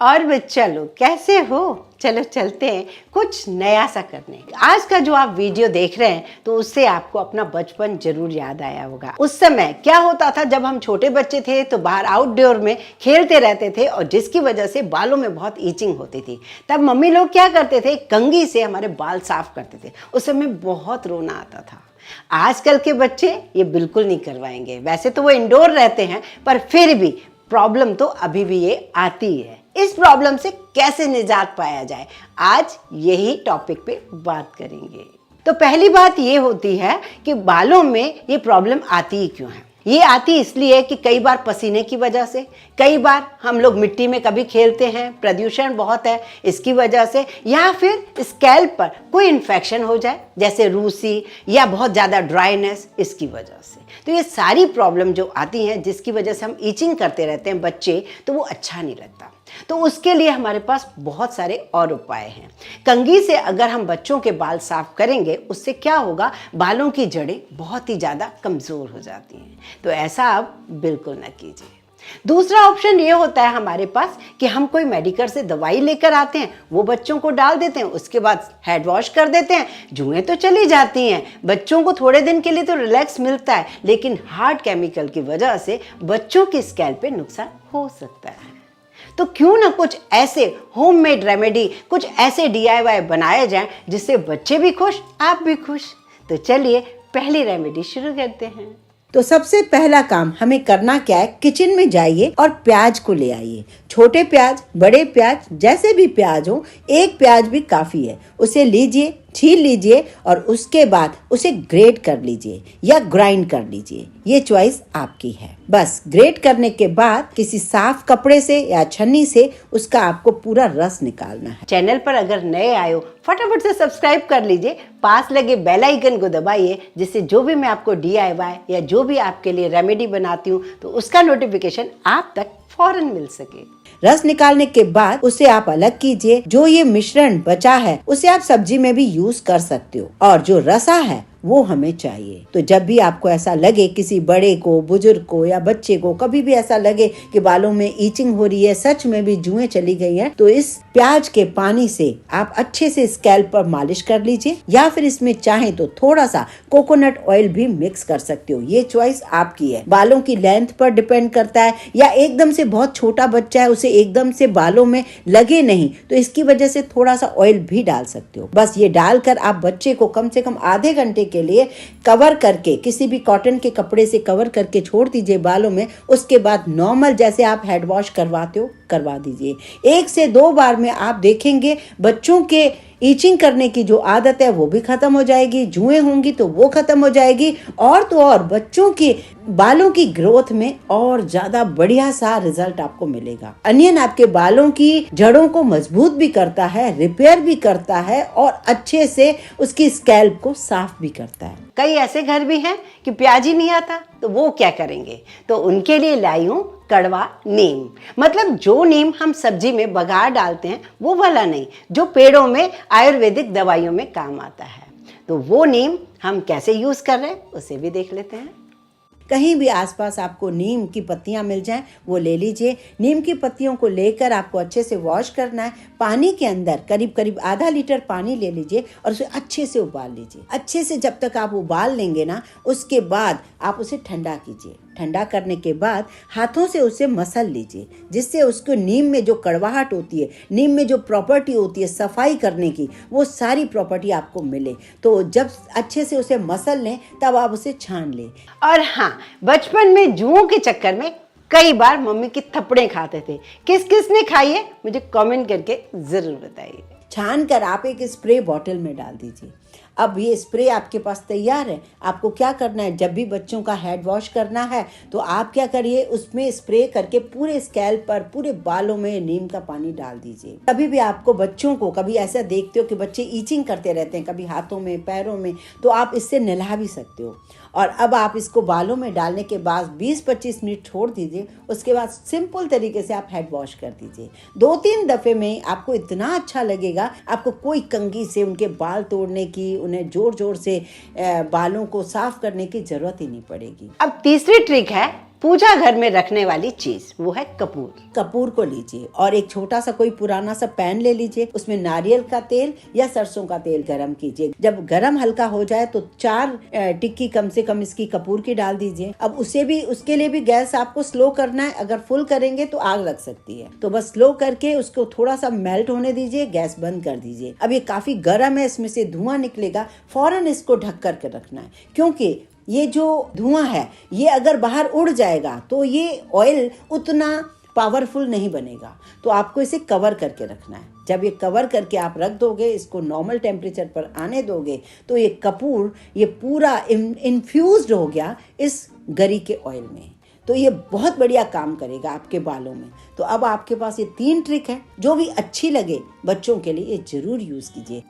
और बच्चा लोग कैसे हो? चलो चलते हैं कुछ नया सा करने। आज का जो आप वीडियो देख रहे हैं तो उससे आपको अपना बचपन जरूर याद आया होगा। उस समय क्या होता था, जब हम छोटे बच्चे थे तो बाहर आउटडोर में खेलते रहते थे और जिसकी वजह से बालों में बहुत ईचिंग होती थी। तब मम्मी लोग क्या करते थे, कंघी से हमारे बाल साफ करते थे। उस समय बहुत रोना आता था। आजकल के बच्चे ये बिल्कुल नहीं करवाएंगे। वैसे तो वो इंडोर रहते हैं पर फिर भी प्रॉब्लम तो अभी भी ये आती है। इस प्रॉब्लम से कैसे निजात पाया जाए, आज यही टॉपिक पे बात करेंगे। तो पहली बात ये होती है कि बालों में ये प्रॉब्लम आती ही क्यों है। ये आती इसलिए कि कई बार पसीने की वजह से, कई बार हम लोग मिट्टी में कभी खेलते हैं, प्रदूषण बहुत है इसकी वजह से, या फिर स्कैल्प पर कोई इन्फेक्शन हो जाए जैसे रूसी या बहुत ज़्यादा ड्राइनेस, इसकी वजह से। तो ये सारी प्रॉब्लम जो आती हैं जिसकी वजह से हम ईचिंग करते रहते हैं बच्चे, तो वो अच्छा नहीं लगता। तो उसके लिए हमारे पास बहुत सारे और उपाय हैं। कंघी से अगर हम बच्चों के बाल साफ करेंगे, उससे क्या होगा, बालों की जड़ें बहुत ही ज़्यादा कमज़ोर हो जाती हैं। तो ऐसा आप बिल्कुल ना कीजिए। दूसरा ऑप्शन ये होता है हमारे पास कि हम कोई मेडिकल से दवाई लेकर आते हैं, वो बच्चों को डाल देते हैं, उसके बाद हेड वॉश कर देते हैं, जुएं तो चली जाती हैं, बच्चों को थोड़े दिन के लिए तो रिलैक्स मिलता है, लेकिन हार्ड केमिकल की वजह से बच्चों की स्कैल्प पे नुकसान हो सकता है। तो क्यों ना कुछ ऐसे होममेड रेमेडी, कुछ ऐसे DIY बनाए जाएं जिससे बच्चे भी खुश, आप भी खुश। तो चलिए पहली रेमेडी शुरू करते हैं। तो सबसे पहला काम हमें करना क्या है, किचन में जाइए और प्याज को ले आइए। छोटे प्याज, बड़े प्याज, जैसे भी प्याज हो, एक प्याज भी काफी है। उसे लीजिए, छील लीजिए और उसके बाद उसे ग्रेट कर लीजिए या ग्राइंड कर लीजिए, ये चॉइस आपकी है। बस ग्रेट करने के बाद किसी साफ कपड़े से या छन्नी से उसका आपको पूरा रस निकालना है। चैनल पर अगर नए आए हो, फटाफट से सब्सक्राइब कर लीजिए, पास लगे बेल आइकन को दबाइए, जिससे जो भी मैं आपको DIY या जो भी आपके लिए रेमेडी बनाती हूँ तो उसका नोटिफिकेशन आप तक फौरन मिल सके। रस निकालने के बाद उसे आप अलग कीजिए। जो ये मिश्रण बचा है उसे आप सब्जी में भी यूज कर सकते हो, और जो रसा है वो हमें चाहिए। तो जब भी आपको ऐसा लगे, किसी बड़े को, बुजुर्ग को या बच्चे को कभी भी ऐसा लगे कि बालों में ईचिंग हो रही है, सच में भी जुएं चली गई हैं, तो इस प्याज के पानी से आप अच्छे से स्कैल्प पर मालिश कर लीजिए, या फिर इसमें चाहे तो थोड़ा सा कोकोनट ऑयल भी मिक्स कर सकते हो। ये चॉइस आपकी है। बालों की लेंथ पर डिपेंड करता है, या एकदम से बहुत छोटा बच्चा है, उसे एकदम से बालों में लगे नहीं, तो इसकी वजह से थोड़ा सा ऑयल भी डाल सकते हो। बस ये डालकर आप बच्चे को कम से कम आधे घंटे के लिए कवर करके, किसी भी कॉटन के कपड़े से कवर करके छोड़ दीजिए बालों में। उसके बाद नॉर्मल जैसे आप हेड वॉश करवाते हो करवा दीजिए। 1 से 2 बार में आप देखेंगे बच्चों के ईचिंग करने की जो आदत है वो भी खत्म हो जाएगी, जुएं होंगी तो वो खत्म हो जाएगी, और तो और बच्चों के बालों की ग्रोथ में और ज्यादा बढ़िया सा रिजल्ट आपको मिलेगा। अनियन आपके बालों की जड़ों को मजबूत भी करता है, रिपेयर भी करता है और अच्छे से उसकी स्कैल्प को साफ भी करता है। कई ऐसे घर भी हैं कि प्याज ही नहीं आता, तो वो क्या करेंगे, तो उनके लिए लाई हूं कड़वा नीम। मतलब जो नीम हम सब्जी में बघार डालते हैं वो वाला नहीं, जो पेड़ों में आयुर्वेदिक दवाइयों में काम आता है। तो वो नीम हम कैसे यूज कर रहे हैं उसे भी देख लेते हैं। कहीं भी आसपास आपको नीम की पत्तियां मिल जाएं वो ले लीजिए। नीम की पत्तियों को लेकर आपको अच्छे से वॉश करना है। पानी के अंदर करीब करीब आधा लीटर पानी ले लीजिए और उसे अच्छे से उबाल लीजिए। अच्छे से जब तक आप उबाल लेंगे ना, उसके बाद आप उसे ठंडा कीजिए। ठंडा करने के बाद हाथों से उसे मसल लीजिए, जिससे उसको नीम में जो कड़वाहट होती है, नीम में जो प्रॉपर्टी होती है सफाई करने की, वो सारी प्रॉपर्टी आपको मिले। तो जब अच्छे से उसे मसल लें तब आप उसे छान लें। और हाँ, बचपन में जुओं के चक्कर में कई बार मम्मी की थप्पड़ें खाते थे। किस किस ने खाई है मुझे कमेंट करके जरूर बताइए। छान कर आप एक स्प्रे बॉटल में डाल दीजिए। अब ये स्प्रे आपके पास तैयार है। आपको क्या करना है, जब भी बच्चों का हेड वॉश करना है तो आप क्या करिए, उसमें स्प्रे करके पूरे स्कैल्प पर, पूरे बालों में नीम का पानी डाल दीजिए। कभी भी आपको बच्चों को कभी ऐसा देखते हो कि बच्चे ईचिंग करते रहते हैं, कभी हाथों में, पैरों में, तो आप इससे नहला भी सकते हो। और अब आप इसको बालों में डालने के बाद 20-25 मिनट छोड़ दीजिए। उसके बाद सिंपल तरीके से आप हेड वॉश कर दीजिए। 2-3 दफे में आपको इतना अच्छा लगेगा, आपको कोई कंघी से उनके बाल तोड़ने की, उन्हें जोर जोर से बालों को साफ करने की जरूरत ही नहीं पड़ेगी। अब तीसरी ट्रिक है पूजा घर में रखने वाली चीज, वो है कपूर। कपूर को लीजिए और एक छोटा सा कोई पुराना सा पैन ले लीजिए, उसमें नारियल का तेल या सरसों का तेल गरम कीजिए। जब गरम हल्का हो जाए तो 4 टिक्की कम से कम इसकी कपूर की डाल दीजिए। अब उसके लिए भी गैस आपको स्लो करना है, अगर फुल करेंगे तो आग लग सकती है, तो बस स्लो करके उसको थोड़ा सा मेल्ट होने दीजिए, गैस बंद कर दीजिए। अब ये काफी गर्म है, इसमें से धुआं निकलेगा, फौरन इसको ढक करके रखना है, क्योंकि ये जो धुआं है ये अगर बाहर उड़ जाएगा तो ये ऑयल उतना पावरफुल नहीं बनेगा, तो आपको इसे कवर करके रखना है। जब ये कवर करके आप रख दोगे, इसको नॉर्मल टेम्परेचर पर आने दोगे, तो ये कपूर ये पूरा इन्फ्यूज्ड हो गया इस गरी के ऑयल में, तो ये बहुत बढ़िया काम करेगा आपके बालों में। तो अब आपके पास ये 3 ट्रिक है, जो भी अच्छी लगे बच्चों के लिए ये जरूर यूज कीजिए।